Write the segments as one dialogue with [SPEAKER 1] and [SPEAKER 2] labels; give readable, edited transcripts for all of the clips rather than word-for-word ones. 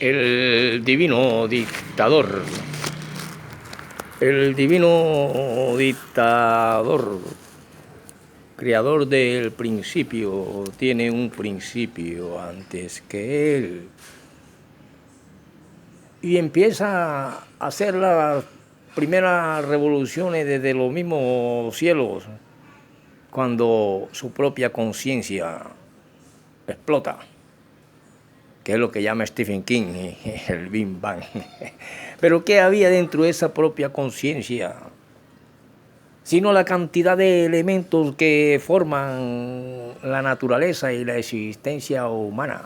[SPEAKER 1] El divino dictador. El divino dictador, creador del principio, tiene un principio antes que él. Y empieza a hacer las primeras revoluciones desde los mismos cielos, cuando su propia conciencia explota, que es lo que llama Stephen King el Big Bang. Pero ¿qué había dentro de esa propia conciencia? Sino la cantidad de elementos que forman la naturaleza y la existencia humana.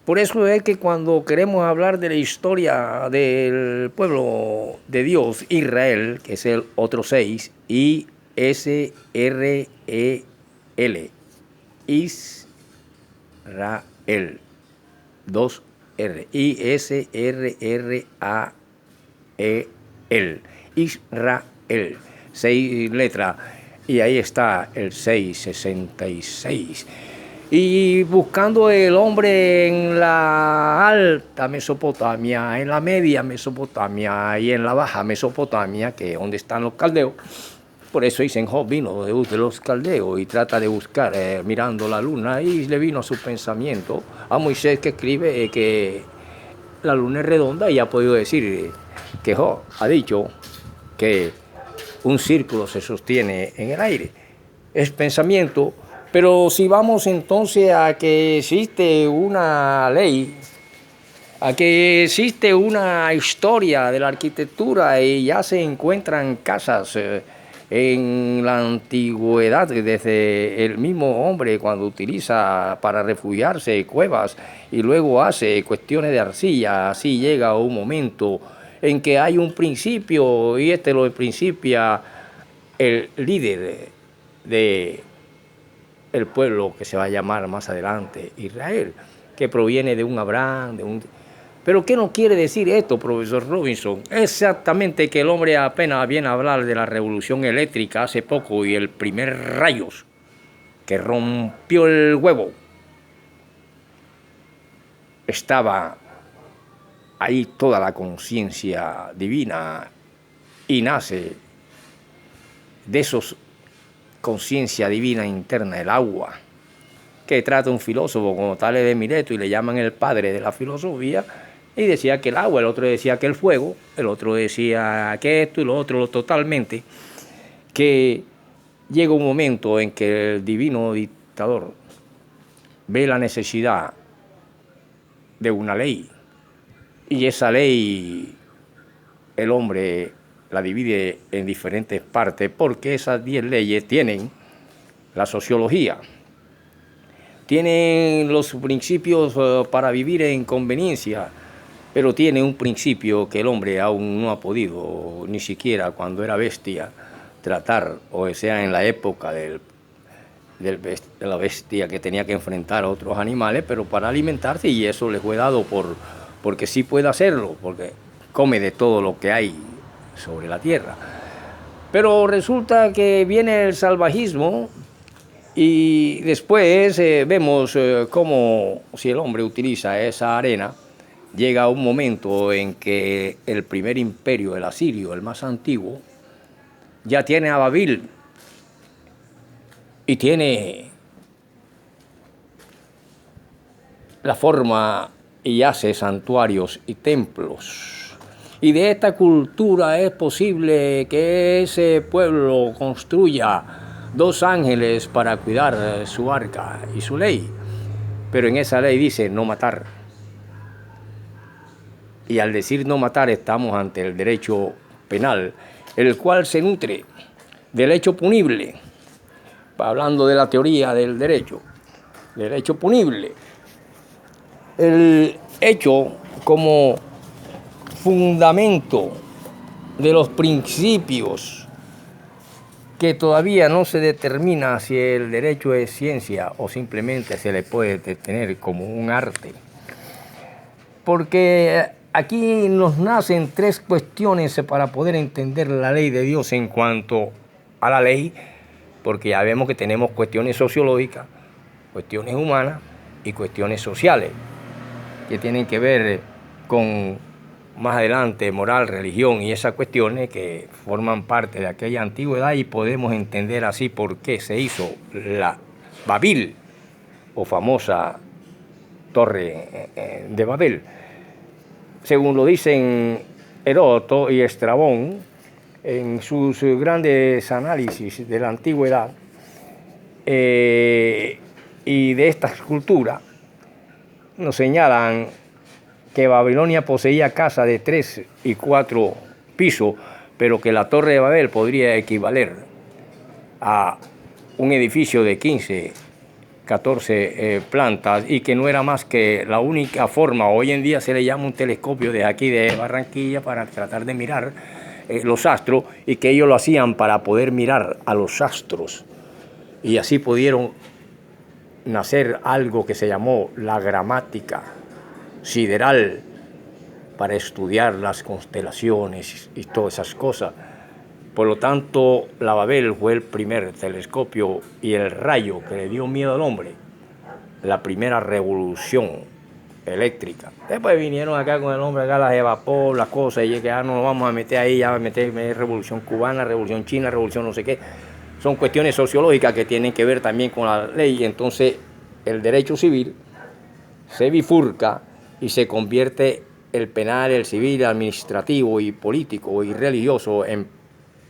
[SPEAKER 1] Por eso es que cuando queremos hablar de la historia del pueblo de Dios, Israel, que es el otro 6, I-S-R-E-L, Israel, 2 R, I-S-R-R-A-E-L, Israel, 6 letras, y ahí está el 666. Y buscando el hombre en la alta Mesopotamia, en la media Mesopotamia y en la baja Mesopotamia, que es donde están los caldeos. Por eso Job vino de los caldeos y trata de buscar, mirando la luna, y le vino a su pensamiento a Moisés, que escribe que la luna es redonda, y ha podido decir que Job ha dicho que un círculo se sostiene en el aire. Es pensamiento. Pero si vamos entonces a que existe una ley, a que existe una historia de la arquitectura, y ya se encuentran casas en la antigüedad, desde el mismo hombre cuando utiliza para refugiarse cuevas y luego hace cuestiones de arcilla, así llega un momento en que hay un principio, y este lo principia el líder de el pueblo que se va a llamar más adelante Israel, que proviene de un Abraham, Pero ¿qué no quiere decir esto, profesor Robinson? Exactamente que el hombre apenas viene a hablar de la revolución eléctrica hace poco y el primer rayos que rompió el huevo. Estaba ahí toda la conciencia divina, y nace de esos conciencia divina interna, el agua, que trata un filósofo como Tales de Mileto y le llaman el padre de la filosofía, y decía que el agua, el otro decía que el fuego, el otro decía que esto y lo otro, totalmente, que llega un momento en que el divino dictador ve la necesidad de una ley, y esa ley el hombre la divide en diferentes partes, porque esas 10 leyes tienen la sociología, tienen los principios para vivir en conveniencia, pero tiene un principio que el hombre aún no ha podido, ni siquiera cuando era bestia, tratar, o sea, en la época de la bestia, que tenía que enfrentar a otros animales, pero para alimentarse, y eso le fue dado porque sí puede hacerlo, porque come de todo lo que hay sobre la tierra. Pero resulta que viene el salvajismo, y después vemos cómo, si el hombre utiliza esa arena, llega un momento en que el primer imperio, el asirio, el más antiguo, ya tiene a Babil y tiene la forma y hace santuarios y templos. Y de esta cultura es posible que ese pueblo construya 2 ángeles para cuidar su arca y su ley. Pero en esa ley dice no matar. Y al decir no matar, estamos ante el derecho penal, el cual se nutre del hecho punible. Hablando de la teoría del derecho punible. El hecho como fundamento de los principios, que todavía no se determina si el derecho es ciencia o simplemente se le puede detener como un arte. Porque aquí nos nacen 3 cuestiones para poder entender la ley de Dios en cuanto a la ley, porque ya vemos que tenemos cuestiones sociológicas, cuestiones humanas y cuestiones sociales. que tienen que ver con más adelante moral, religión y esas cuestiones que forman parte de aquella antigüedad, y podemos entender así por qué se hizo la Babil o famosa Torre de Babel. Según lo dicen Heródoto y Estrabón en sus grandes análisis de la antigüedad y de esta escultura, nos señalan que Babilonia poseía casas de 3 y 4 pisos, pero que la Torre de Babel podría equivaler a un edificio de 15, 14 plantas, y que no era más que la única forma. Hoy en día se le llama un telescopio de aquí de Barranquilla para tratar de mirar los astros, y que ellos lo hacían para poder mirar a los astros, y así pudieron nacer algo que se llamó la gramática sideral para estudiar las constelaciones y todas esas cosas. Por lo tanto, la Babel fue el primer telescopio y el rayo que le dio miedo al hombre, la primera revolución eléctrica. Después vinieron acá con el hombre, acá las de vapor, las cosas, y que ya no nos vamos a meter ahí, ya va a meter revolución cubana, revolución china, revolución no sé qué. Son cuestiones sociológicas que tienen que ver también con la ley. Entonces, el derecho civil se bifurca y se convierte el penal, el civil, el administrativo y político y religioso en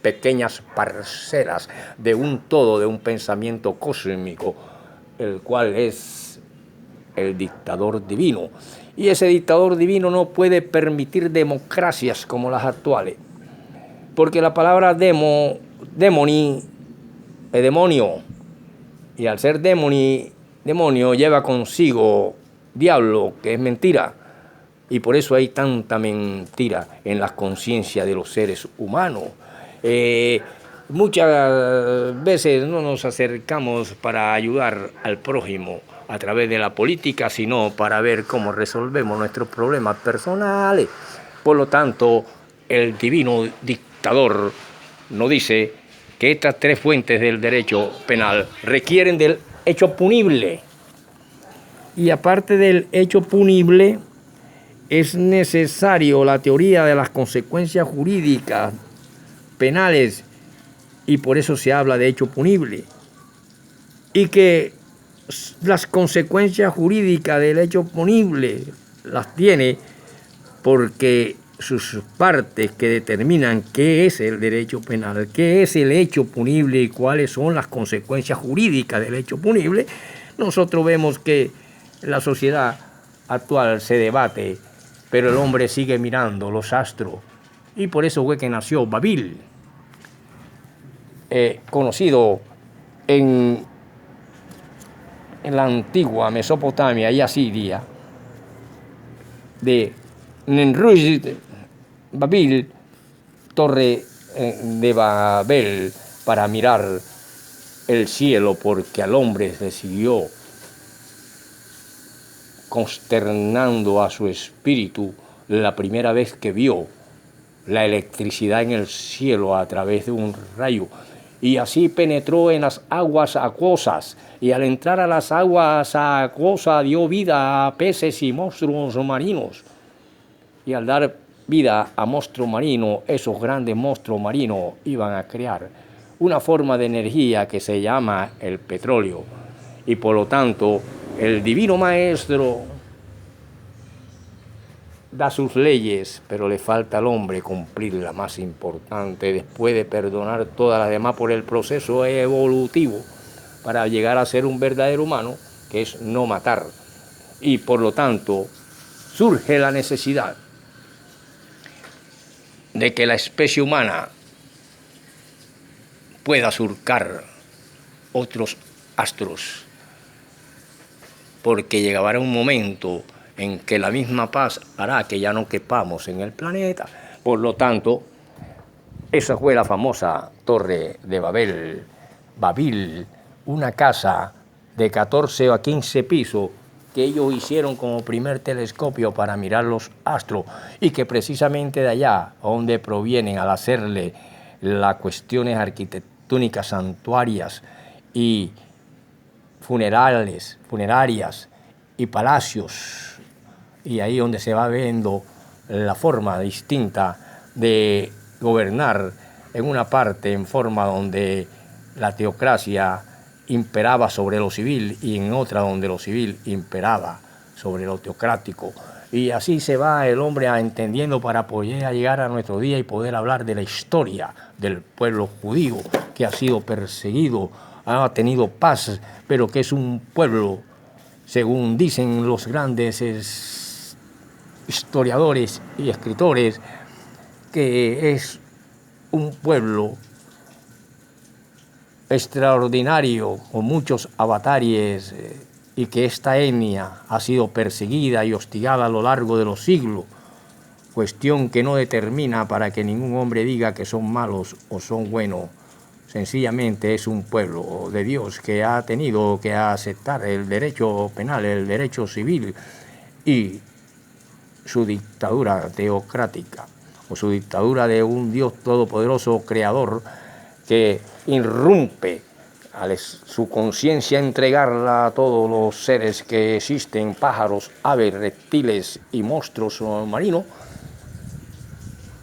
[SPEAKER 1] pequeñas parcelas de un todo, de un pensamiento cósmico, el cual es el dictador divino. Y ese dictador divino no puede permitir democracias como las actuales, porque la palabra demoni es demonio, y al ser demonio lleva consigo diablo, que es mentira, y por eso hay tanta mentira en las conciencias de los seres humanos. Muchas veces no nos acercamos para ayudar al prójimo a través de la política, sino para ver cómo resolvemos nuestros problemas personales. Por lo tanto, el divino dictador nos dice que estas 3 fuentes del derecho penal requieren del hecho punible. Y aparte del hecho punible, es necesario la teoría de las consecuencias jurídicas penales, y por eso se habla de hecho punible. Y que las consecuencias jurídicas del hecho punible las tiene porque sus partes que determinan qué es el derecho penal, qué es el hecho punible y cuáles son las consecuencias jurídicas del hecho punible. Nosotros vemos que la sociedad actual se debate, pero el hombre sigue mirando los astros, y por eso fue que nació Babil, conocido en la antigua Mesopotamia y Asiria, de Nenrush, Babil, Torre de Babel, para mirar el cielo, porque al hombre se siguió consternando a su espíritu la primera vez que vio la electricidad en el cielo a través de un rayo, y así penetró en las aguas acuosas, y al entrar a las aguas acuosas dio vida a peces y monstruos marinos, y al dar vida a monstruos marinos, esos grandes monstruos marinos iban a crear una forma de energía que se llama el petróleo, y por lo tanto el divino maestro da sus leyes, pero le falta al hombre cumplir la más importante, después de perdonar todas las demás por el proceso evolutivo, para llegar a ser un verdadero humano, que es no matar. Y por lo tanto surge la necesidad de que la especie humana pueda surcar otros astros, porque llegará un momento en que la misma paz hará que ya no quepamos en el planeta. Por lo tanto, esa fue la famosa Torre de Babel, Babil, una casa de 14 a 15 pisos que ellos hicieron como primer telescopio para mirar los astros, y que precisamente de allá, donde provienen al hacerle las cuestiones arquitectónicas santuarias y funerarias y palacios y ahí donde se va viendo la forma distinta de gobernar en una parte en forma donde la teocracia imperaba sobre lo civil y en otra donde lo civil imperaba sobre lo teocrático. Y así se va el hombre entendiendo para poder llegar a nuestro día y poder hablar de la historia del pueblo judío que ha sido perseguido, ha tenido paz, pero que es un pueblo, según dicen los grandes historiadores y escritores, que es un pueblo extraordinario, con muchos avatares, y que esta etnia ha sido perseguida y hostigada a lo largo de los siglos, cuestión que no determina para que ningún hombre diga que son malos o son buenos. Sencillamente es un pueblo de Dios que ha tenido que aceptar el derecho penal, el derecho civil y su dictadura teocrática, o su dictadura de un Dios todopoderoso creador que irrumpe a su conciencia, entregarla a todos los seres que existen, pájaros, aves, reptiles y monstruos marinos,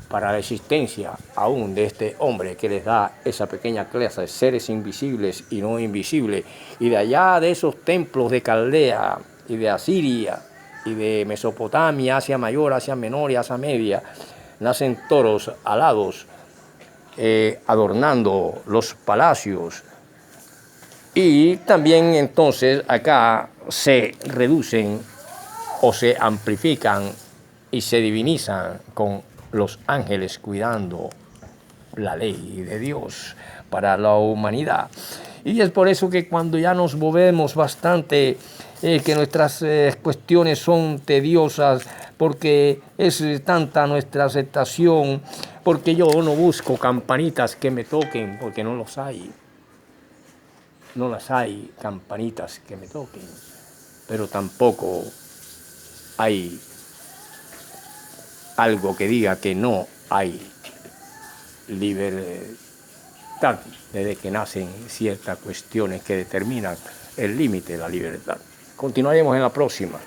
[SPEAKER 1] para la existencia aún de este hombre que les da esa pequeña clase de seres invisibles y no invisibles, y de allá de esos templos de Caldea y de Asiria y de Mesopotamia, Asia Mayor, Asia Menor y Asia Media, nacen toros alados adornando los palacios, y también entonces acá se reducen o se amplifican y se divinizan con los ángeles cuidando la ley de Dios para la humanidad. Y es por eso que cuando ya nos movemos bastante, que nuestras cuestiones son tediosas, porque es tanta nuestra aceptación, porque yo no busco campanitas que me toquen, porque no los hay. No las hay, campanitas que me toquen, pero tampoco hay algo que diga que no hay libertad desde que nacen ciertas cuestiones que determinan el límite de la libertad. Continuaremos en la próxima.